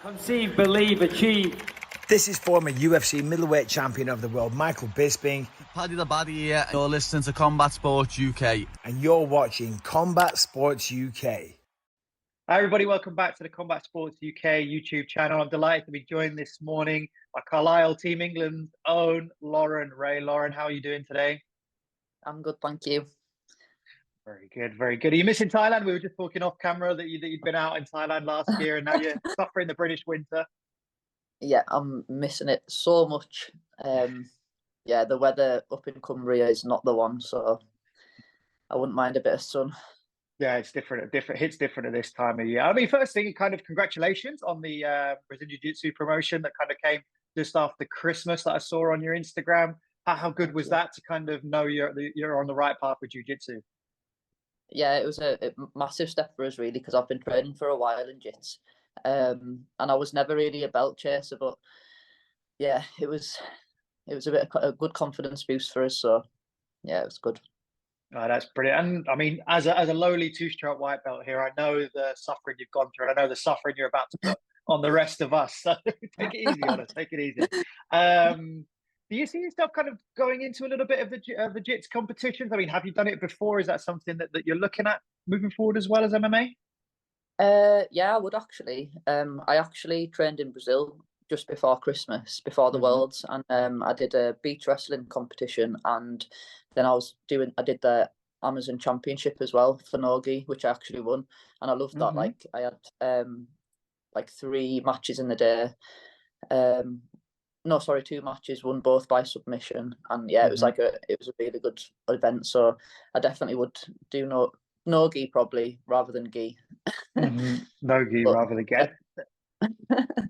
Conceive, believe, achieve. This is former UFC middleweight champion of the world, Michael Bisping. Paddy the Baddy here. You're listening to Combat Sports UK. And you're watching Combat Sports UK. Hi everybody, welcome back to the Combat Sports UK YouTube channel. I'm delighted to be joined this morning by Carlisle Team England's own Lauren Reay. Lauren, how are you doing today? I'm good, thank you. Very good, very good. Are you missing Thailand? We were just talking off camera that you'd been out in Thailand last year and now you're suffering the British winter. Yeah, I'm missing it so much. Yeah, the weather up in Cumbria is not the one, so I wouldn't mind a bit of sun. Yeah, it's different. Hits different at this time of year. I mean, first thing, kind of congratulations on the Brazilian Jiu-Jitsu promotion that kind of came just after Christmas that I saw on your Instagram. How good was that to kind of know you're on the right path with Jiu-Jitsu? Yeah, it was a massive step for us, really, because I've been training for a while in Jits. And I was never really a belt chaser, but yeah, it was a good confidence boost for us. So yeah, it was good. Oh, that's brilliant. And I mean, as a lowly two-stroke white belt here, I know the suffering you've gone through, and I know the suffering you're about to put on the rest of us. So take it easy on us. Take it easy. Do you see yourself kind of going into a little bit of the JITS competitions? I mean, have you done it before? Is that something that you're looking at moving forward as well as MMA? Yeah, I would actually. I actually trained in Brazil just before Christmas, before the Worlds, and I did a beach wrestling competition, and then I did the Amazon Championship as well for Nogi, which I actually won, and I loved that. Like I had like 3 matches in the day. No, sorry, 2 matches, won both by submission, and yeah, it was a really good event. So I definitely would do Nogi probably rather than gi. Nogi rather than gi.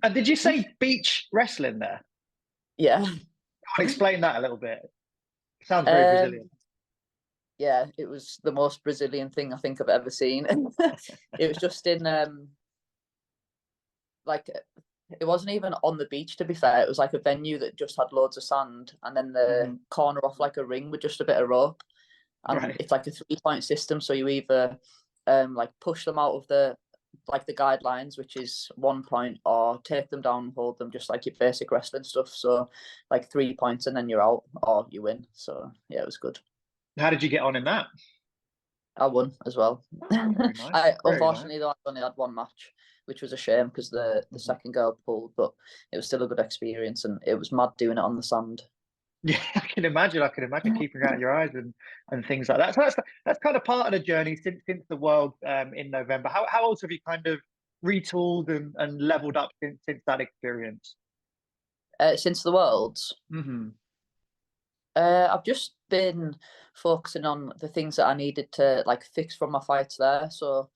And did you say beach wrestling there? Yeah. Explain that a little bit. It sounds very Brazilian. Yeah, it was the most Brazilian thing I think I've ever seen. It was just in like, it wasn't even on the beach, to be fair. It was like a venue that just had loads of sand, and then the corner off like a ring with just a bit of rope. And it's like a 3-point system, so you either like push them out of the guidelines, which is 1 point, or take them down and hold them, just like your basic wrestling stuff. So like 3 points and then you're out or you win. So yeah, it was good. How did you get on in that? I won as well. Very nice. Unfortunately, though, I only had 1 match, which was a shame because the second girl pulled, but it was still a good experience, and it was mad doing it on the sand. Yeah, I can imagine keeping out your eyes and things like that. So that's kind of part of the journey since the World in November. How else have you kind of retooled and leveled up since that experience? Since the Worlds? I've just been focusing on the things that I needed to like fix from my fights there. So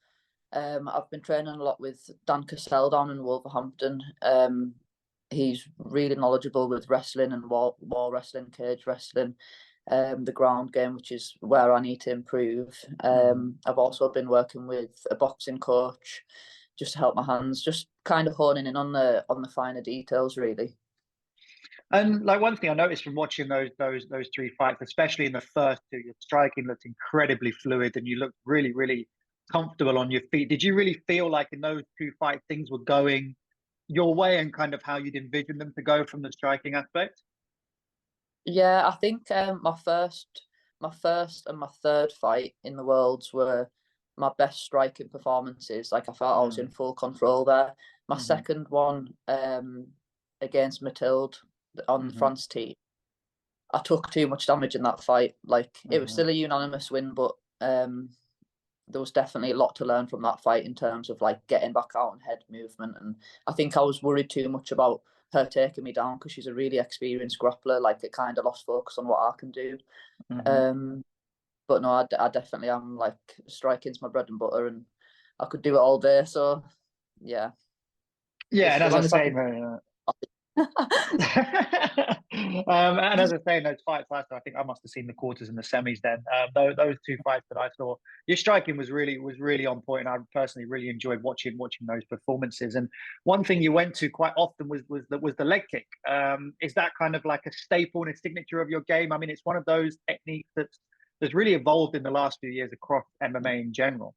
I've been training a lot with Dan Cassell down in Wolverhampton. He's really knowledgeable with wrestling and wall wrestling, cage wrestling, the ground game, which is where I need to improve. I've also been working with a boxing coach just to help my hands, just kind of honing in on the finer details, really. And like one thing I noticed from watching those 3 fights, especially in the first 2, your striking looked incredibly fluid, and you looked really, really comfortable on your feet. Did you really feel like in those 2 fights things were going your way and kind of how you'd envision them to go from the striking aspect? Yeah, I think my first and my third fight in the Worlds were my best striking performances. Like I felt I was in full control there. My second one against Mathilde on the France team, I took too much damage in that fight. Like it was still a unanimous win, but there was definitely a lot to learn from that fight in terms of like getting back out and head movement. And I think I was worried too much about her taking me down because she's a really experienced grappler. Like it kind of lost focus on what I can do. But no, I definitely am. Like striking's my bread and butter, and I could do it all day. So yeah. Yeah, and as I say, and as I say, in those fights last time, I think I must have seen the quarters and the semis then. Those 2 fights that I saw, your striking was really on point, and I personally really enjoyed watching those performances. And one thing you went to quite often was the leg kick. Is that kind of like a staple and a signature of your game? I mean, it's one of those techniques that's really evolved in the last few years across MMA in general.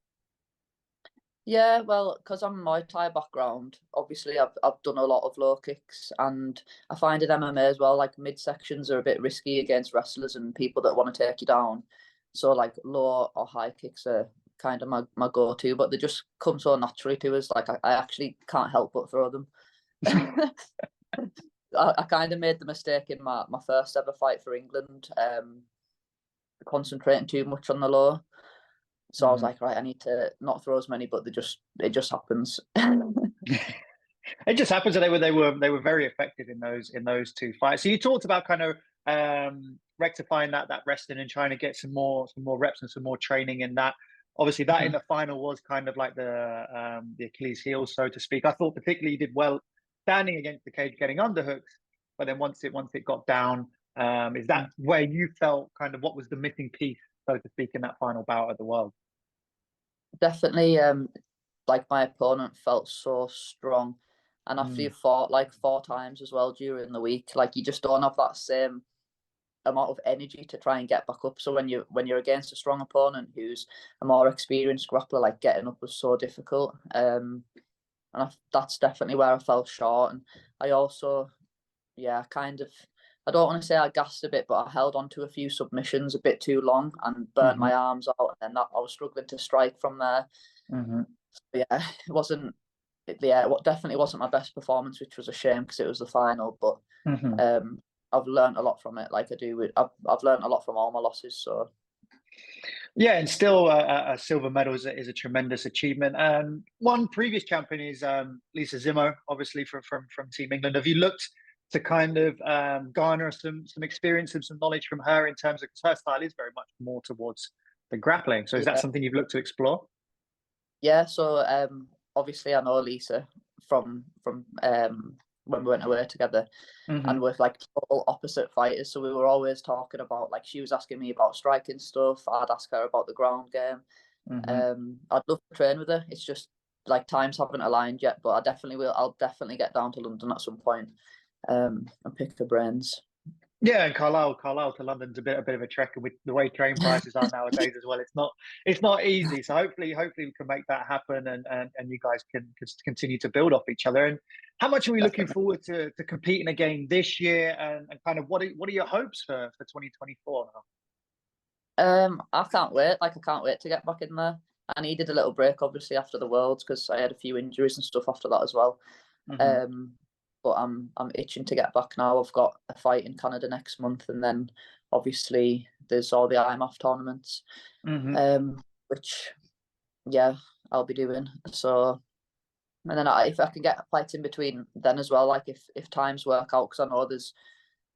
Yeah, well, because I'm Muay Thai background, obviously I've done a lot of low kicks, and I find in MMA as well, like midsections are a bit risky against wrestlers and people that want to take you down. So like low or high kicks are kind of my go-to, but they just come so naturally to us. Like I actually can't help but throw them. I kind of made the mistake in my first ever fight for England, concentrating too much on the low. So I was like, right, I need to not throw as many, but it just happens. It just happens that they were very effective in those two fights. So you talked about kind of rectifying that resting and trying to get some more reps and some more training in that. Obviously, that in the final was kind of like the Achilles heel, so to speak. I thought particularly you did well standing against the cage, getting underhooks, but then once it got down, is that where you felt kind of what was the missing piece, so to speak, in that final bout of the world? Definitely, like my opponent felt so strong, and after you've fought like 4 times as well during the week, like you just don't have that same amount of energy to try and get back up. So when you're against a strong opponent who's a more experienced grappler, like getting up was so difficult. That's definitely where I fell short. And I also, yeah, kind of, I don't want to say I gassed a bit, but I held on to a few submissions a bit too long and burnt my arms out, and then that I was struggling to strike from there. So yeah, it wasn't. Yeah, it definitely wasn't my best performance, which was a shame because it was the final. But I've learned a lot from it. Like I do, I've learned a lot from all my losses. So yeah, and still a silver medal is a tremendous achievement. One previous champion is Lisa Zimmo, obviously from Team England. Have you looked to kind of garner some experience and some knowledge from her in terms of, because her style is very much more towards the grappling. So is that something you've looked to explore? Yeah, so obviously I know Lisa from when we went away together, and we're like total opposite fighters. So we were always talking about, like, she was asking me about striking stuff, I'd ask her about the ground game. I'd love to train with her. It's just like times haven't aligned yet, but I definitely will. I'll definitely get down to London at some point and pick her brains. Yeah, and Carlisle to London's a bit of a trek, and with the way train prices are nowadays as well, it's not easy. So hopefully we can make that happen, and you guys can continue to build off each other. And how much are we looking forward to competing again this year? And kind of what are your hopes for 2024 now? I can't wait. Like I can't wait to get back in there. I needed a little break, obviously, after the Worlds because I had a few injuries and stuff after that as well. But I'm itching to get back now. I've got a fight in Canada next month, and then obviously there's all the IMMAF tournaments, which yeah I'll be doing. So, and then if I can get fights in between then as well, like if times work out, because I know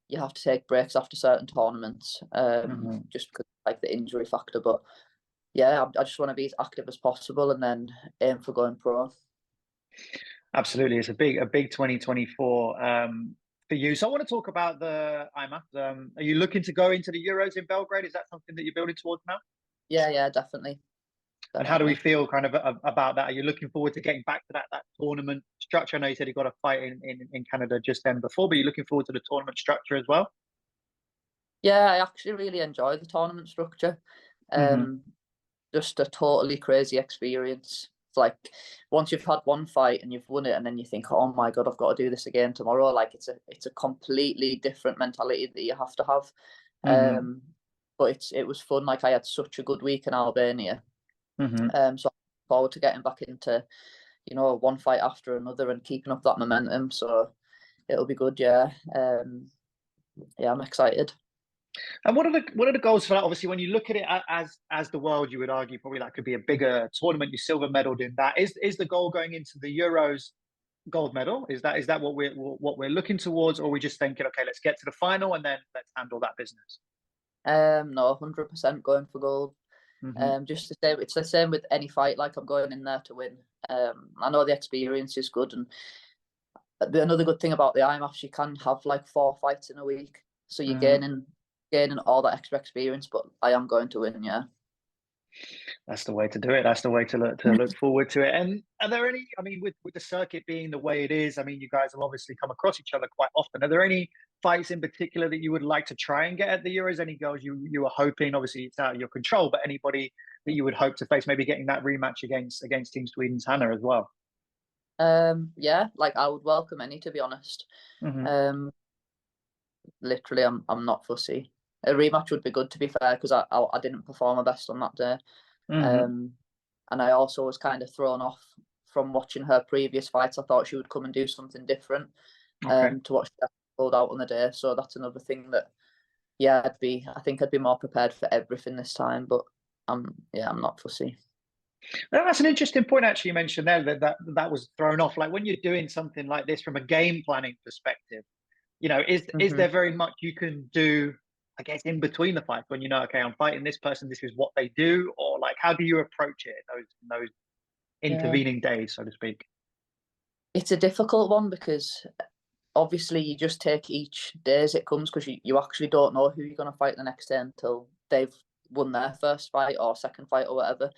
you have to take breaks after certain tournaments, just because like the injury factor. But yeah, I just want to be as active as possible and then aim for going pro. Absolutely, it's a big 2024 for you. So I want to talk about the IMMAF. Are you looking to go into the Euros in Belgrade? Is that something that you're building towards now? Yeah, definitely. And how do we feel kind of about that? Are you looking forward to getting back to that tournament structure? I know you said you got a fight in Canada just then before, but you're looking forward to the tournament structure as well? Yeah, I actually really enjoy the tournament structure. Just a totally crazy experience. It's like once you've had one fight and you've won it, and then you think, oh my God, I've got to do this again tomorrow. Like it's a completely different mentality that you have to have. But it was fun. Like I had such a good week in Albania. So I'm looking forward to getting back into, one fight after another and keeping up that momentum. So it'll be good, yeah. Yeah, I'm excited. And what are the goals for that? Obviously, when you look at it as the world, you would argue probably that could be a bigger tournament. You silver medaled in that. Is the goal going into the Euros gold medal? Is that what we're looking towards, or are we just thinking, okay, let's get to the final and then let's handle that business? No, 100% going for gold. Just to say, it's the same with any fight. Like I'm going in there to win. I know the experience is good, and another good thing about the IMMAFs, you can have like 4 fights in a week, so you're gaining all that extra experience. But I am going to win, yeah. That's the way to do it. That's the way to look forward to it. And are there any? I mean, with the circuit being the way it is, I mean, you guys will obviously come across each other quite often. Are there any fights in particular that you would like to try and get at the Euros? Any girls you were hoping? Obviously, it's out of your control, but anybody that you would hope to face? Maybe getting that rematch against Team Sweden's Hannah as well. Yeah, like I would welcome any, to be honest. Literally, I'm not fussy. A rematch would be good, to be fair, because I didn't perform my best on that day. And I also was kind of thrown off from watching her previous fights. I thought she would come and do something different to what she pulled out on the day. So that's another thing that, yeah, I think I'd be more prepared for everything this time. But I'm not fussy. That's an interesting point, actually. You mentioned there that was thrown off. Like when you're doing something like this from a game planning perspective, you know, is there very much you can do, I guess, in between the fights when you know, okay, I'm fighting this person, this is what they do, or like how do you approach it in those intervening days, so to speak? It's a difficult one because obviously you just take each day as it comes, because you actually don't know who you're going to fight the next day until they've won their first fight or second fight or whatever.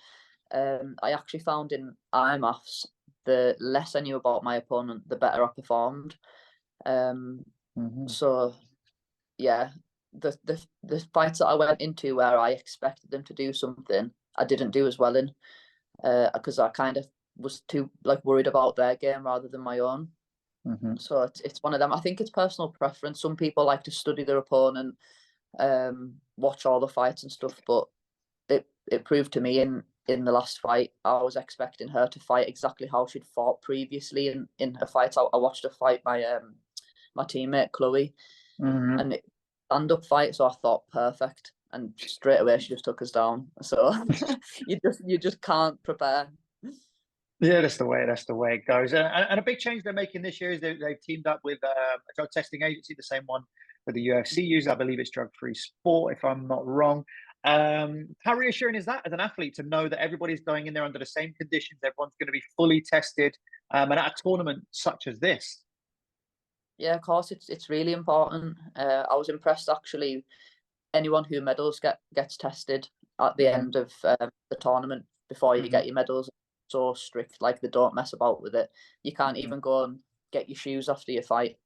I actually found in IMMAFs, the less I knew about my opponent, the better I performed. So yeah, the fights that I went into where I expected them to do something, I didn't do as well in, because I kind of was too worried about their game rather than my own. So it's one of them. I think it's personal preference. Some people like to study their opponent, watch all the fights and stuff, but it proved to me in the last fight, I was expecting her to fight exactly how she'd fought previously in her fight. I watched her fight my teammate Chloe, and it stand-up fight, so I thought perfect, and straight away she just took us down. So you just can't prepare. Yeah, that's the way it goes. And a big change they're making this year is they've teamed up with a drug testing agency, the same one that the UFC uses. I believe it's Drug Free Sport, if I'm not wrong. How reassuring is that as an athlete to know that everybody's going in there under the same conditions, everyone's going to be fully tested, and at a tournament such as this? Yeah, of course, it's really important. I was impressed, actually. Anyone who medals gets tested at the end of the tournament before you get your medals. So strict, like they don't mess about with it. You can't even go and get your shoes after your fight.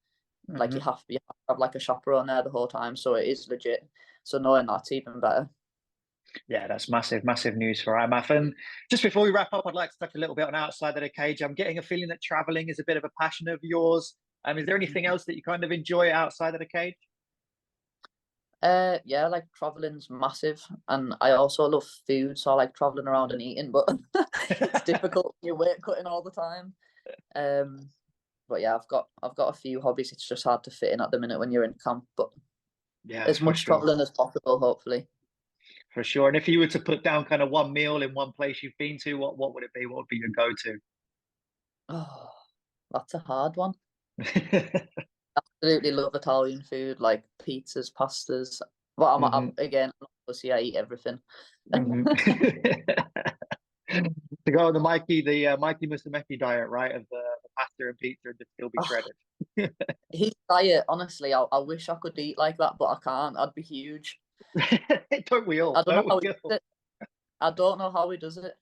Like you have to have like a chaperone there the whole time. So it is legit. So knowing that's even better. Yeah, that's massive news for IMMAF. And just before we wrap up, I'd like to touch a little bit on outside of the cage. I'm getting a feeling that traveling is a bit of a passion of yours. Is there anything else that you kind of enjoy outside of the cage? Yeah, like traveling's massive, and I also love food, so I like traveling around and eating, but it's difficult. You're weight cutting all the time. But yeah, I've got a few hobbies. It's just hard to fit in at the minute when you're in camp, but yeah, as much traveling as possible, hopefully. For sure. And if you were to put down kind of one meal in one place you've been to, what would it be? What would be your go-to? Oh, that's a hard one. Absolutely love Italian food, like pizzas, pastas. But I'm again, obviously I eat everything. To go on the Mikey Musumeci diet, right? Of the pasta and pizza and just still be shredded. His diet, honestly, I wish I could eat like that, but I can't. I'd be huge. Don't we all? I don't know how he does it. I don't know how he does it.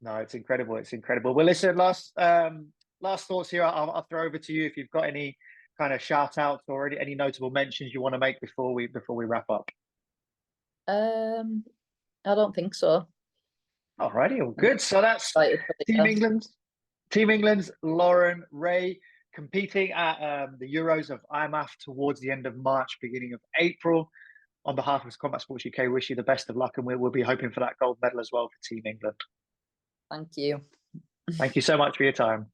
No, it's incredible. It's incredible. Well, listen, last thoughts here. I'll throw over to you if you've got any kind of shout outs or any notable mentions you want to make before we wrap up. I don't think so. Alrighty, all good. So that's Team England's Lauren Reay competing at the Euros of IMMAF towards the end of March, beginning of April. On behalf of Combat Sports UK, wish you the best of luck, and we'll be hoping for that gold medal as well for Team England. Thank you. Thank you so much for your time.